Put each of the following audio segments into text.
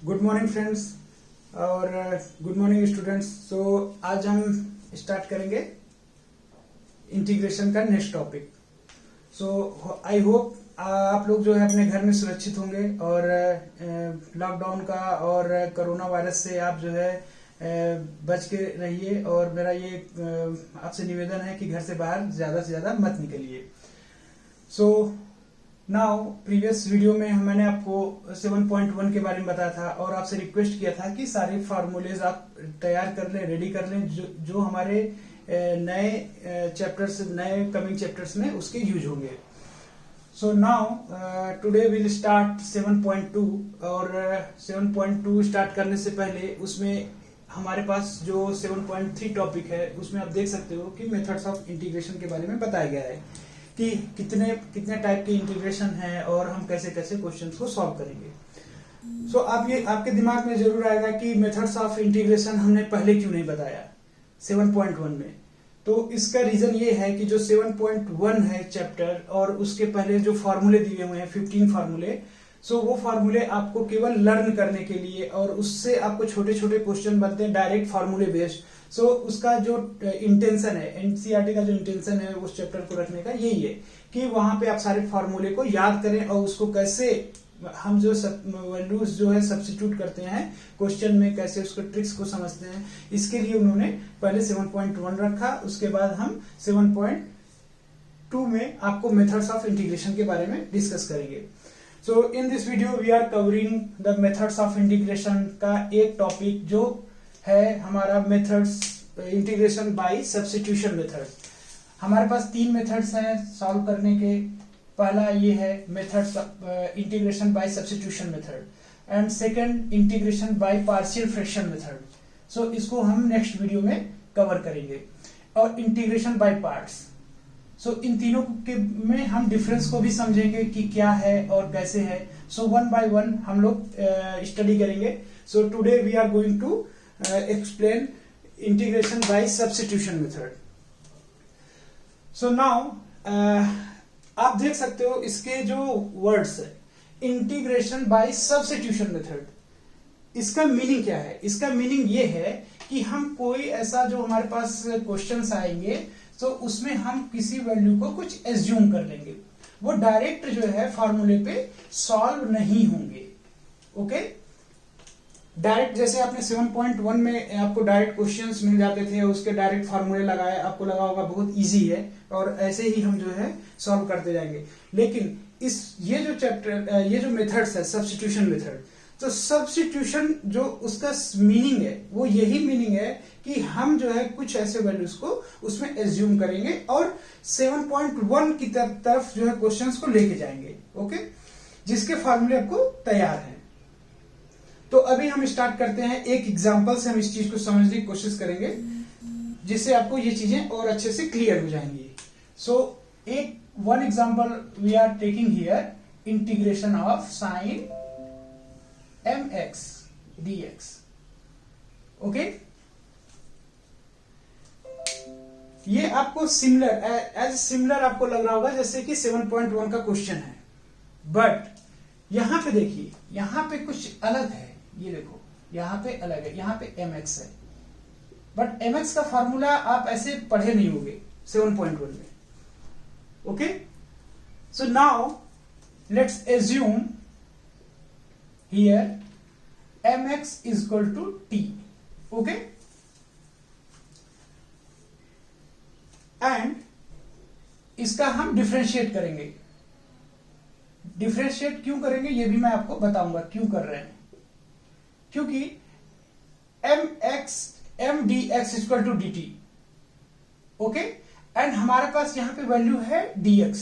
Good morning friends और good morning students. सो आज हम स्टार्ट करेंगे इंटीग्रेशन का next topic. So I hope आप लोग जो है अपने घर में सुरक्षित होंगे और लॉकडाउन का और कोरोना वायरस से आप जो है बच के रहिए। और मेरा ये आपसे निवेदन है कि घर से बाहर ज़्यादा से ज़्यादा मत निकलिए। सो नाउ प्रीवियस वीडियो में मैंने आपको 7.1 के बारे में बताया था और आपसे रिक्वेस्ट किया था कि सारे फार्मूलेज आप तैयार कर लें, रेडी कर लें, जो हमारे नए चैप्टर्स, नए कमिंग चैप्टर्स में उसके यूज होंगे। So now today will start 7.2 और 7.2 स्टार्ट करने से पहले उसमें हमारे पास जो 7.3 टॉपिक है उसमें आप देख सकते हो कि मेथड्स ऑफ इंटीग्रेशन के बारे में बताया गया है कि कितने टाइप के इंटीग्रेशन है और हम कैसे कैसे क्वेश्चंस को सॉल्व करेंगे। सो आप ये आपके दिमाग में जरूर आएगा कि मेथड्स ऑफ इंटीग्रेशन हमने पहले क्यों नहीं बताया 7.1 में। तो इसका रीजन ये है कि जो 7.1 है चैप्टर और उसके पहले जो फार्मूले दिए हुए हैं 15 फार्मूले, सो वो फार्मूले आपको केवल लर्न करने के लिए और उससे आपको छोटे छोटे क्वेश्चन बनते हैं डायरेक्ट फार्मूले बेस्ड। सो उसका जो इंटेंशन है, एनसीईआरटी का जो इंटेंशन है उस चैप्टर को रखने का यही है कि वहां पे आप सारे फार्मूले को याद करें और उसको कैसे हम जो वैल्यूज जो है सब्स्टिट्यूट करते हैं क्वेश्चन में, कैसे उसको ट्रिक्स को समझते हैं, इसके लिए उन्होंने पहले 7.1 रखा। उसके बाद हम 7.2 में आपको मेथड्स ऑफ इंटीग्रेशन के बारे में डिस्कस करेंगे। So in this video we are covering the methods of integration का एक टॉपिक जो है हमारा methods integration by substitution method. हमारे पास 3 मेथड्स हैं सॉल्व करने के। पहला ये है methods integration by substitution method and second integration by partial fraction method. So इसको हम नेक्स्ट वीडियो में कवर करेंगे। और इंटीग्रेशन बाय पार्ट्स, सो इन तीनों के में हम डिफरेंस को भी समझेंगे कि क्या है और कैसे है। सो वन बाय वन हम लोग स्टडी करेंगे। So today we are going to explain integration by substitution method. So now आप देख सकते हो इसके जो वर्ड्स है इंटीग्रेशन बाय सब्स्टिट्यूशन मेथड, इसका मीनिंग क्या है? इसका मीनिंग ये है कि हम कोई ऐसा जो हमारे पास क्वेश्चंस आएंगे तो उसमें हम किसी वैल्यू को कुछ एज्यूम कर लेंगे, वो डायरेक्ट जो है फॉर्मूले पे सॉल्व नहीं होंगे। ओके, डायरेक्ट जैसे आपने 7.1 में आपको डायरेक्ट क्वेश्चंस मिल जाते थे, उसके डायरेक्ट फार्मूले लगाए, आपको लगा होगा बहुत इजी है और ऐसे ही हम जो है सॉल्व करते जाएंगे। लेकिन ये जो चैप्टर, ये जो मेथड्स है सब्स्टिट्यूशन मेथड, तो सब्स्टिट्यूशन जो उसका मीनिंग है वो यही मीनिंग है कि हम जो है कुछ ऐसे वैल्यूज को उसमें एज्यूम करेंगे और 7.1 की तरफ जो है क्वेश्चंस को लेके जाएंगे। ओके, जिसके फार्मूले आपको तैयार है। तो अभी हम स्टार्ट करते हैं, एक एग्जांपल से हम इस चीज को समझने की कोशिश करेंगे जिससे आपको ये चीजें और अच्छे से क्लियर हो जाएंगी। सो एक one example we are taking here, integration of sine mx dx। Okay, ये आपको सिमिलर आपको लग रहा होगा जैसे कि 7.1 का क्वेश्चन है, बट यहां पे देखिए, यहां पे कुछ अलग है। ये देखो यहां पे अलग है, यहां पे mx है, बट mx का फार्मूला आप ऐसे पढ़े नहीं होंगे 7.1 में। Okay, so now let's assume here mx is equal to t। Okay, and इसका हम डिफरेंशिएट करेंगे। डिफरेंशिएट क्यों करेंगे ये भी मैं आपको बताऊंगा क्यों कर रहे हैं। क्योंकि m dx equal to dt। Okay, and हमारे पास यहां पे वैल्यू है dx।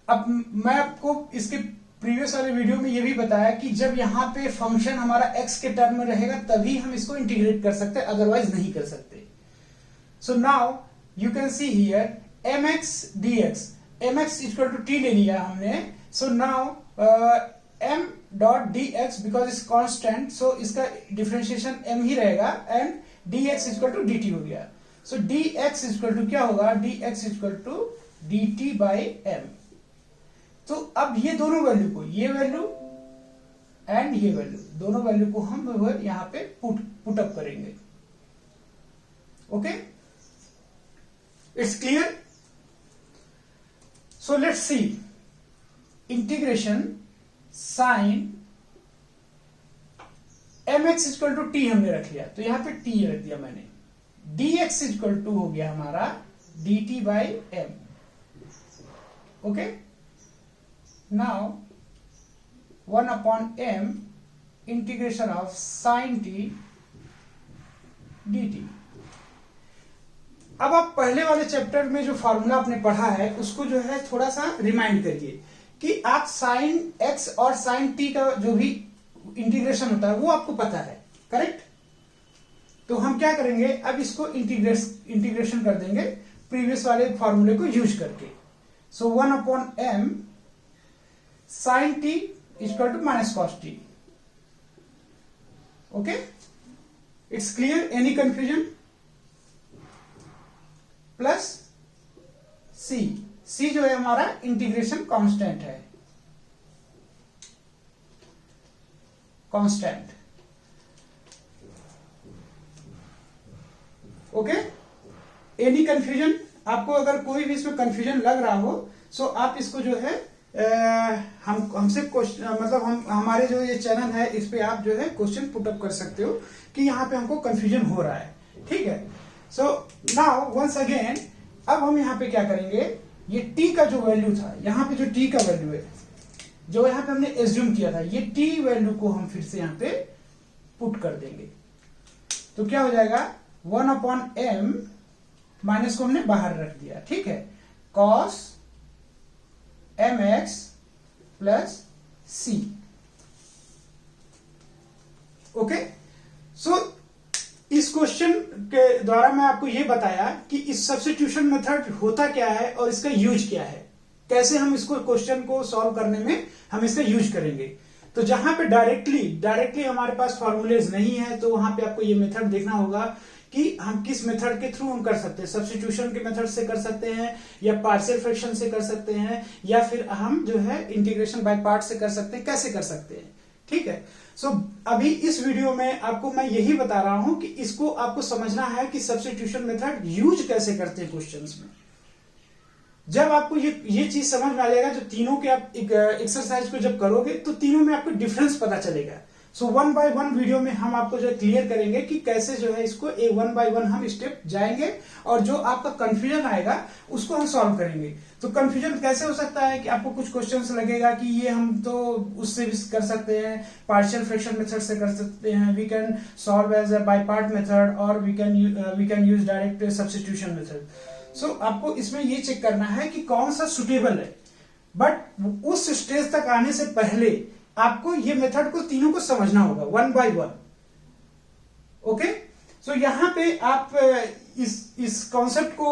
अब मैं आपको इसके प्रीवियस वाले वीडियो में ये भी बताया कि जब यहां पे फंक्शन हमारा x के टर्म में रहेगा तभी हम इसको इंटीग्रेट कर सकते हैं, अदरवाइज नहीं कर सकते। So now you can see here mx dx, mx equal to t ले लिया हमने। So now m dot dx because is constant, so इसका डिफरेंशिएशन m ही रहेगा and dx equal to dt हो गया। सो dx इक्वल टू क्या होगा? dx equal to dt by m। तो अब ये दोनों वैल्यू को, ये वैल्यू एंड ये वैल्यू, दोनों वैल्यू को हम यहाँ पे पुट अप करेंगे। Okay, it's clear. So let's see, integration sine mx equal to T हमने रख लिया, तो यहां पे t रख दिया मैंने। dx इक्वल टू हो गया हमारा dt by M. Okay, now 1 upon m integration of sine t dt। अब आप पहले वाले चैप्टर में जो फॉर्मूला आपने पढ़ा है उसको जो है थोड़ा सा रिमाइंड करिए कि आप साइन x और साइन t का जो भी इंटीग्रेशन होता है वो आपको पता है, करेक्ट। तो हम क्या करेंगे, अब इसको इंटीग्रेशन कर देंगे प्रीवियस वाले फॉर्मूले को यूज करके। So 1 upon m sine t equal to minus cos t। Okay, it's clear, any confusion. Plus c जो है हमारा इंटीग्रेशन कांस्टेंट है, कांस्टेंट। Okay, any confusion? आपको अगर कोई भी इसमें कंफ्यूजन लग रहा हो सो आप इसको जो है हमसे क्वेश्चन, मतलब हमारे जो ये चैनल है इस पे आप जो है क्वेश्चन पुट अप कर सकते हो कि यहाँ पे हमको कंफ्यूजन हो रहा है, ठीक है। सो नाउ वंस अगेन, अब हम यहाँ पे क्या करेंगे, ये t का जो वैल्यू था, यहाँ पे जो t का वैल्यू है जो यहाँ पे हमने एज्यूम किया था, ये t वैल्यू को हम फिर से यहाँ पे पुट कर देंगे। तो क्या हो जाएगा, 1 अपॉन m, माइनस को हमने बाहर रख दिया, ठीक है, cos mx प्लस c। ओके, सो इस क्वेश्चन के द्वारा मैं आपको ये बताया कि इस सब्स्टिट्यूशन मेथड होता क्या है और इसका यूज क्या है, कैसे हम इसको क्वेश्चन को सॉल्व करने में हम इसका यूज करेंगे। तो जहां पे डायरेक्टली हमारे पास फॉर्मूलेज नहीं है तो वहां पे आपको ये मेथड देखना होगा कि हम किस मेथड के थ्रू हम कर सकते हैं। सब्स्टिट्यूशन के मेथड से कर सकते हैं, या पार्शियल फ्रैक्शन से कर सकते हैं, या फिर हम जो है इंटीग्रेशन बाय पार्ट से कर सकते हैं, कैसे कर सकते हैं, ठीक है। सो अभी इस वीडियो में आपको मैं यही बता रहा हूं कि इसको आपको समझना है कि सब्स्टिट्यूशन मेथड यूज कैसे करते हैं क्वेश्चंस में। जब आपको ये चीज समझ में आ जाएगा, जो तीनों के आप एक्सरसाइज को जब करोगे तो तीनों में आपको डिफरेंस पता चलेगा। सो 1 बाय 1 वीडियो में हम आपको जो क्लियर करेंगे कि कैसे जो है इसको 1 बाय 1 हम स्टेप जाएंगे, और जो आपका कंफ्यूजन आएगा उसको हम सॉल्व करेंगे। तो कंफ्यूजन कैसे हो सकता है कि आपको कुछ क्वेश्चंस लगेगा कि ये हम तो उससे भी कर सकते हैं, पार्शियल फ्रैक्शन मेथड से कर सकते हैं, we can solve as a by part method, और we can use direct substitution method. So आपको इसमें ये चेक करना है कि कौन सा सुटेबल है, बट उस स्टेज तक आने से पहले आपको ये मेथड को तीनों को समझना होगा 1 बाय 1। ओके, सो यहाँ पे आप इस कॉन्सेप्ट को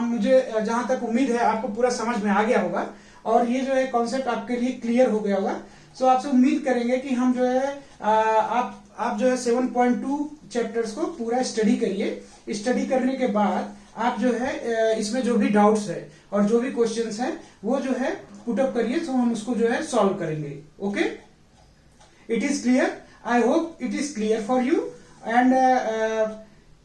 मुझे जहां तक उम्मीद है आपको पूरा समझ में आ गया होगा, और ये जो है कॉन्सेप्ट आपके लिए क्लियर हो गया होगा। सो आपसे उम्मीद करेंगे कि हम जो है आप जो है 7.2 चैप्टर्स को पूरा स्टडी करिए। स्टडी करने के बाद आप जो है इसमें जो भी डाउट्स है और जो भी क्वेश्चंस हैं वो जो है पुट अप करिए, तो हम उसको जो है सॉल्व करेंगे। Okay, it is clear, I hope it is clear for you. And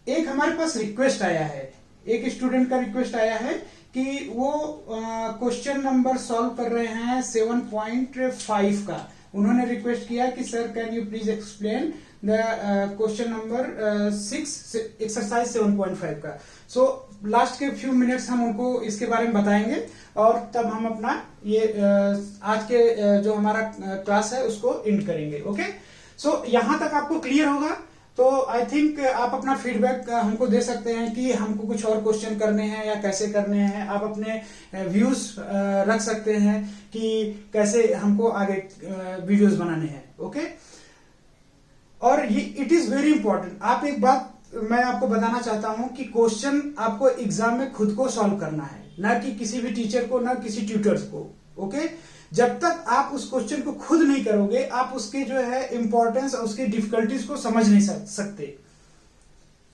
एक हमारे पास रिक्वेस्ट आया है, एक स्टूडेंट का रिक्वेस्ट आया है कि वो क्वेश्चन नंबर सॉल्व कर रहे हैं 7.5 का। उन्होंने रिक्वेस्ट किया कि sir can you please explain the question number 6 exercise 7.5 का। सो लास्ट के फ्यू मिनट्स हम उनको इसके बारे में बताएंगे, और तब हम अपना ये आज के जो हमारा क्लास है उसको एंड करेंगे। ओके, सो यहां तक आपको क्लियर होगा। तो आई थिंक आप अपना फीडबैक हमको दे सकते हैं कि हमको कुछ और क्वेश्चन करने हैं या कैसे करने हैं। आप अपने व्यूज रख सकते हैं कि कैसे हमको आगे वीडियोस बनाने हैं। ओके, और ये इट इज वेरी इंपॉर्टेंट। आप एक बात मैं आपको बताना चाहता हूं कि क्वेश्चन आपको एग्जाम में खुद को सॉल्व करना है, ना कि किसी भी टीचर को, ना किसी ट्यूटर्स को। ओके, जब तक आप उस क्वेश्चन को खुद नहीं करोगे आप उसके जो है इंपॉर्टेंस और उसकी डिफिकल्टीज को समझ नहीं सकते।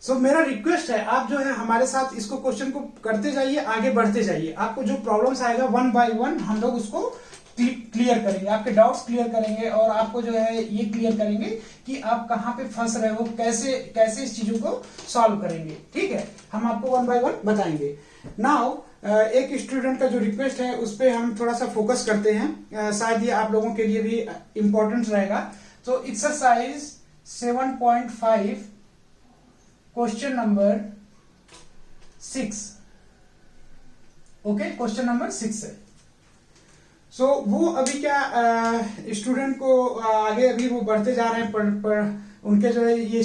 सो मेरा रिक्वेस्ट है आप जो है हमारे साथ इसको क्वेश्चन को करते जाइए, आगे बढ़ते जाइए। आपको जो प्रॉब्लम्स आएगा 1 बाय 1 हम लोग उसको क्लियर करेंगे, आपके डाउट्स क्लियर करेंगे और आपको जो है ये क्लियर करेंगे कि आप कहाँ पे फंस रहे हो, कैसे कैसे इस चीजों को सॉल्व करेंगे। ठीक है, हम आपको वन बाय वन बताएंगे। नाउ एक स्टूडेंट का जो रिक्वेस्ट है उस पर हम थोड़ा सा फोकस करते हैं, शायद ये आप लोगों के लिए भी इंपॉर्टेंट रहेगा। तो exercise 7.5 question number 6, okay, question number 6 है। सो वो अभी क्या स्टूडेंट को आगे अभी वो बढ़ते जा रहे हैं, पर उनके जो है ये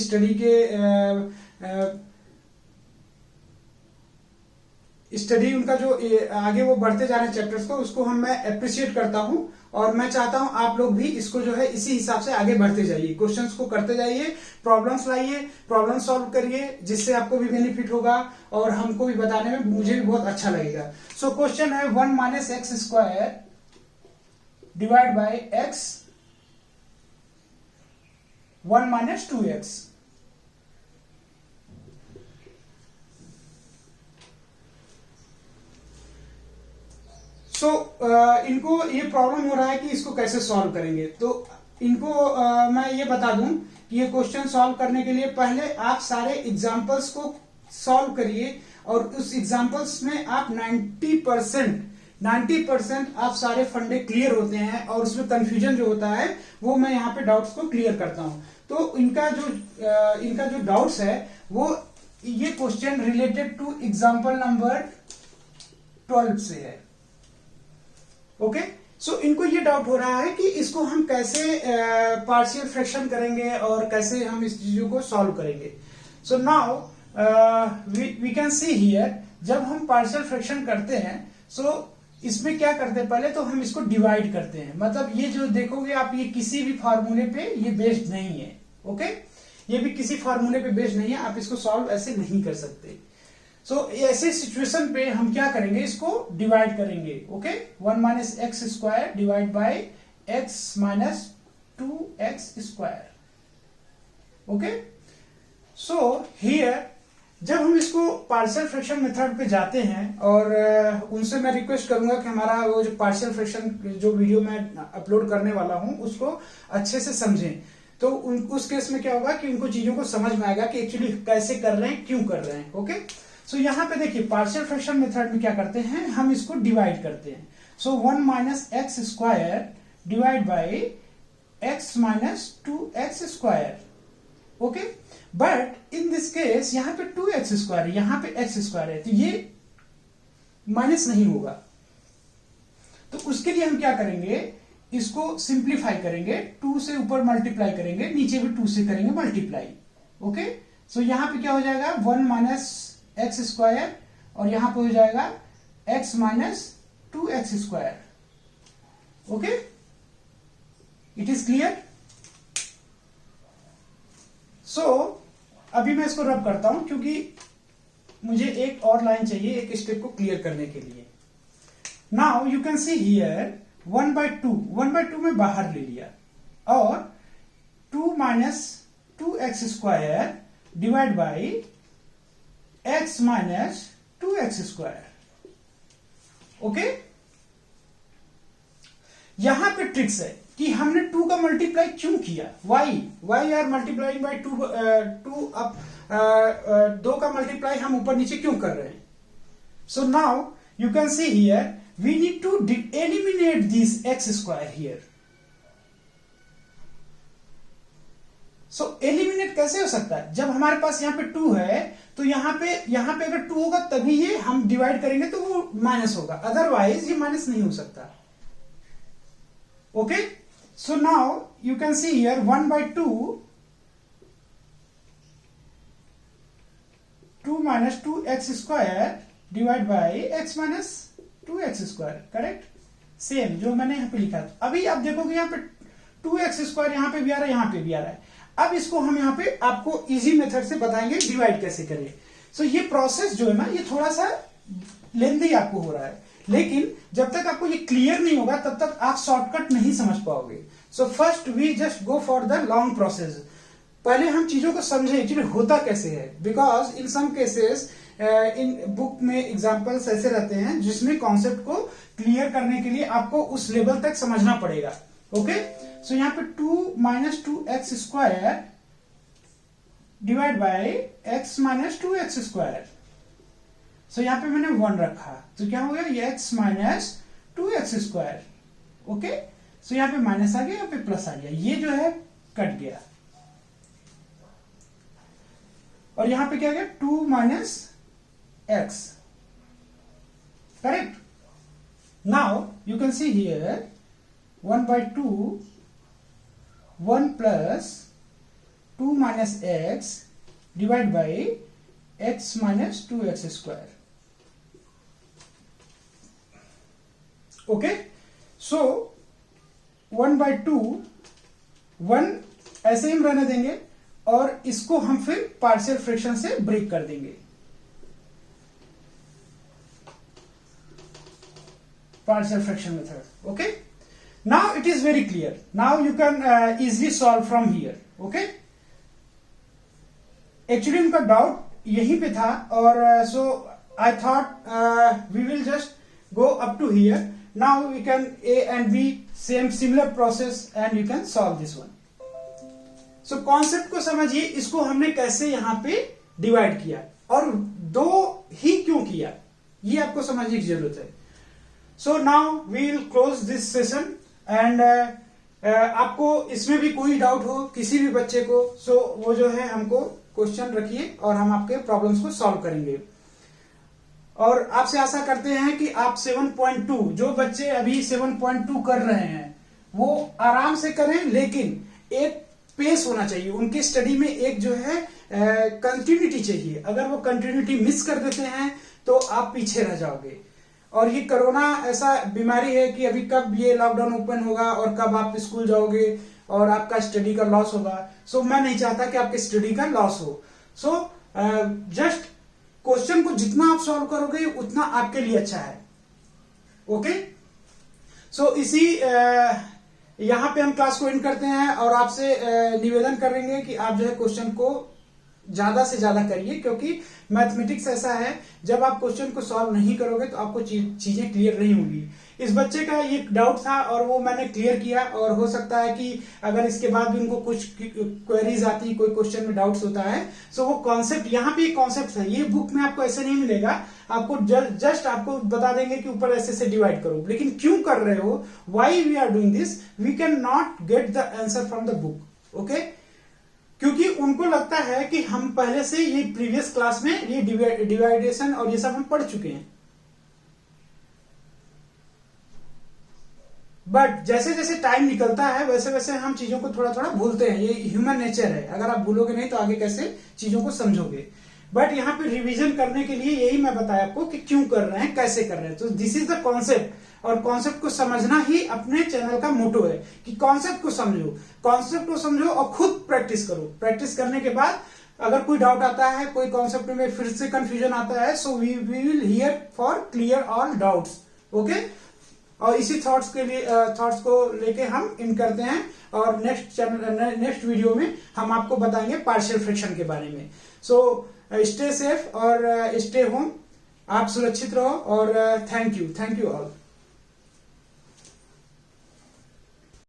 स्टडी उनका जो आगे वो बढ़ते जा रहे हैं चैप्टर्स को, उसको मैं अप्रिशिएट करता हूं और मैं चाहता हूं आप लोग भी इसको जो है इसी हिसाब से आगे बढ़ते जाइए, क्वेश्चंस को करते जाइए, प्रॉब्लम्स लाइए, प्रॉब्लम सॉल्व करिए, जिससे आपको भी बेनिफिट होगा और हमको भी बताने में मुझे भी बहुत अच्छा लगेगा। सो क्वेश्चन है 1 minus x square divide by x 1 minus 2x। इनको ये प्रॉब्लम हो रहा है कि इसको कैसे सॉल्व करेंगे। तो इनको मैं ये बता दूं कि ये क्वेश्चन सॉल्व करने के लिए पहले आप सारे एग्जांपल्स को सॉल्व करिए और उस एग्जांपल्स में आप 90% आप सारे फंडे क्लियर होते हैं और उसमें कंफ्यूजन जो होता है वो मैं यहाँ पे डाउट्स को क्लियर करता हूं। तो इनका जो डाउट्स है वो ये question related two example number 12 से है। ओके, सो इनको ये डाउट हो रहा है कि इसको हम कैसे पार्शियल फ्रैक्शन करेंगे और कैसे हम इस चीजों को सॉल्व करेंगे। So now we can see here, जब हम पार्शियल फ्रैक्शन करते हैं सो इसमें क्या करते हैं, पहले तो हम इसको डिवाइड करते हैं। मतलब ये जो देखोगे आप, ये किसी भी फार्मूले पे ये बेस्ड नहीं है। ओके, ये भी किसी फार्मूले पे बेस्ड नहीं है, आप इसको सॉल्व ऐसे नहीं कर सकते। सो ऐसे सिचुएशन पे हम क्या करेंगे, इसको डिवाइड करेंगे। Okay, 1 minus x square divide by x minus 2x square. Okay, so here जब हम इसको पार्शियल फ्रैक्शन मेथड पे जाते हैं और उनसे मैं रिक्वेस्ट करूंगा कि हमारा वो जो पार्शियल फ्रैक्शन जो वीडियो मैं अपलोड करने वाला हूं उसको अच्छे से समझें। तो उस केस में क्या होगा कि उनको चीजों को समझ में आएगा कि एक्चुअली कैसे कर रहे हैं, क्यों कर रहे हैं। ओके, सो यहाँ पे देखिए पार्शियल फ्रैक्शन मेथड में क्या करते हैं, हम इसको डिवाइड करते हैं। सो 1 minus x square divide by x minus 2x square. Okay, but in this case यहाँ पे 2x स्क्वायर है, यहाँ पे x स्क्वायर है, तो ये माइनस नहीं होगा। तो उसके लिए हम क्या करेंगे, इसको सिंप्लीफाई करेंगे, 2 से ऊपर मल्टीप्लाई करेंगे, नीचे भी 2 से करेंगे मल्टीप्लाई। ओके, सो यहाँ पे क्या हो जाएगा 1 माइनस एक्स स्क्वायर और यहां पे हो जाएगा x minus 2x square. Okay, it is clear. So अभी मैं इसको रब करता हूं क्योंकि मुझे एक और लाइन चाहिए एक स्टेप को क्लियर करने के लिए। Now you can see here 1/2 में बाहर ले लिया और 2 minus 2x square divide by x minus 2x square. Okay, यहां पे ट्रिक्स है कि हमने 2 का मल्टीप्लाई क्यों किया, वाई आर मल्टीप्लाइंग बाई 2 अब 2 का मल्टीप्लाई हम ऊपर नीचे क्यों कर रहे हैं। So now you can see here we need to eliminate this x square here. So eliminate कैसे हो सकता है, जब हमारे पास यहाँ पे 2 है तो यहाँ पे अगर 2 होगा तभी ये हम डिवाइड करेंगे तो वो माइनस होगा, अदरवाइज ये माइनस नहीं हो सकता। Okay, so now you can see here 1/2 2 minus 2x square divide by x minus 2x square. Correct, same जो मैंने यहाँ पे लिखा था। अभी आप देखोगे यहाँ पे 2x स्क्वायर यहाँ पे भी आ रहा है, यहाँ पे भी आ रहा है। अब इसको हम यहाँ पे आपको इजी मेथड से बताएंगे डिवाइड कैसे करें। सो ये प्रोसेस जो है ना ये थोड़ा सा लेंथी आपको हो रहा है, लेकिन जब तक आपको ये क्लियर नहीं होगा तब तक आप शॉर्टकट नहीं समझ पाओगे। So first we just go for the long process. पहले हम चीजों को समझें एक्चुअली होता कैसे है, because in some cases in book में एग्जांपल्स ऐसे रहते हैं जिसमें कॉन्सेप्ट को क्लियर करने के लिए आपको उस लेवल तक समझना पड़ेगा। ओके, सो यहाँ पे 2 minus 2x² divide by x minus 2x²। सो यहाँ पे मैंने 1 रखा, तो क्या हो गया, ये x माइनस 2x²। ओके, सो यहाँ पे माइनस आ गया, यहाँ पे प्लस आ गया, ये जो है कट गया, और यहाँ पे क्या गया, 2 minus x, correct. Now you can see here 1/2 1 plus 2 minus x divide by x minus 2x²। Okay, so 1/2 1 ऐसे ही हम रहने देंगे, और इसको हम फिर पार्शियल फ्रैक्शन से ब्रेक कर देंगे, partial fraction method. Okay, now it is very clear. Now you can easily solve from here. Okay, actually उनका डाउट यहीं पे था, और so I thought we will just go up to here. Now we can A and B similar process and you can solve this one. So concept को समझिए, इसको हमने कैसे यहाँ पे डिवाइड किया और 2 ही क्यों किया, ये आपको समझने की जरूरत है। So now we will close this session and आपको इसमें भी कोई डाउट हो किसी भी बच्चे को, so वो जो है हमको क्वेश्चन रखिए और हम आपके प्रॉब्लम्स को सॉल्व करेंगे। और आपसे आशा करते हैं कि आप 7.2 जो बच्चे अभी 7.2 कर रहे हैं वो आराम से करें, लेकिन एक पेस होना चाहिए उनकी स्टडी में, एक जो है कंटिन्यूटी चाहिए। अगर वो कंटिन्यूटी मिस कर देते हैं तो आप पीछे रह जाओगे। और ये कोरोना ऐसा बीमारी है कि अभी कब ये लॉकडाउन ओपन होगा और कब आप स्कूल जाओगे और आपका स्टडी का लॉस होगा। सो मैं नहीं चाहता कि आपके स्टडी का लॉस हो। सो जस्ट क्वेश्चन को जितना आप सॉल्व करोगे उतना आपके लिए अच्छा है। ओके, सो इसी यहाँ पे हम क्लास को एंड करते हैं और आपसे निवेदन करेंगे कि आप जो है क्वेश्चन को ज्यादा से ज्यादा करिए, क्योंकि मैथमेटिक्स ऐसा है जब आप क्वेश्चन को सॉल्व नहीं करोगे तो आपको चीजें क्लियर नहीं होंगी। इस बच्चे का ये डाउट था और वो मैंने क्लियर किया, और हो सकता है कि अगर इसके बाद भी उनको कुछ क्वेरीज आती, कोई क्वेश्चन में डाउट्स होता है, सो वो कॉन्सेप्ट यहाँ पे कॉन्सेप्ट है, ये बुक में आपको ऐसे नहीं मिलेगा। आपको जस्ट आपको बता देंगे कि ऊपर ऐसे से डिवाइड करो, लेकिन क्यों कर रहे हो, why we are doing this, we can not get the answer from the book. Okay, क्योंकि उनको लगता है कि हम पहले से ये प्रीवियस क्लास में ये डिवाइडेशन और ये सब हम पढ़ चुके हैं, बट जैसे जैसे टाइम निकलता है वैसे वैसे हम चीजों को थोड़ा थोड़ा भूलते हैं। ये ह्यूमन नेचर है, अगर आप भूलोगे नहीं तो आगे कैसे चीजों को समझोगे। बट यहाँ पे रिवीजन करने के लिए यही मैं बताया आपको कि क्यों कर रहे हैं, कैसे कर रहे हैं। तो दिस इज द कॉन्सेप्ट, और कॉन्सेप्ट को समझना ही अपने चैनल का मोटो है कि कॉन्सेप्ट को समझो, कॉन्सेप्ट को समझो और खुद प्रैक्टिस करो। प्रैक्टिस करने के बाद अगर कोई डाउट आता है, कोई कॉन्सेप्ट में फिर से कंफ्यूजन आता है, so we will here for clear all doubts. Okay, और इसी थॉट्स के लिए थॉट्स को लेके हम इन करते हैं, और नेक्स्ट वीडियो में हम आपको बताएंगे पार्शियल फ्रैक्शन के बारे में। सो स्टे सेफ और स्टे होम, आप सुरक्षित रहो, और थैंक यू ऑल।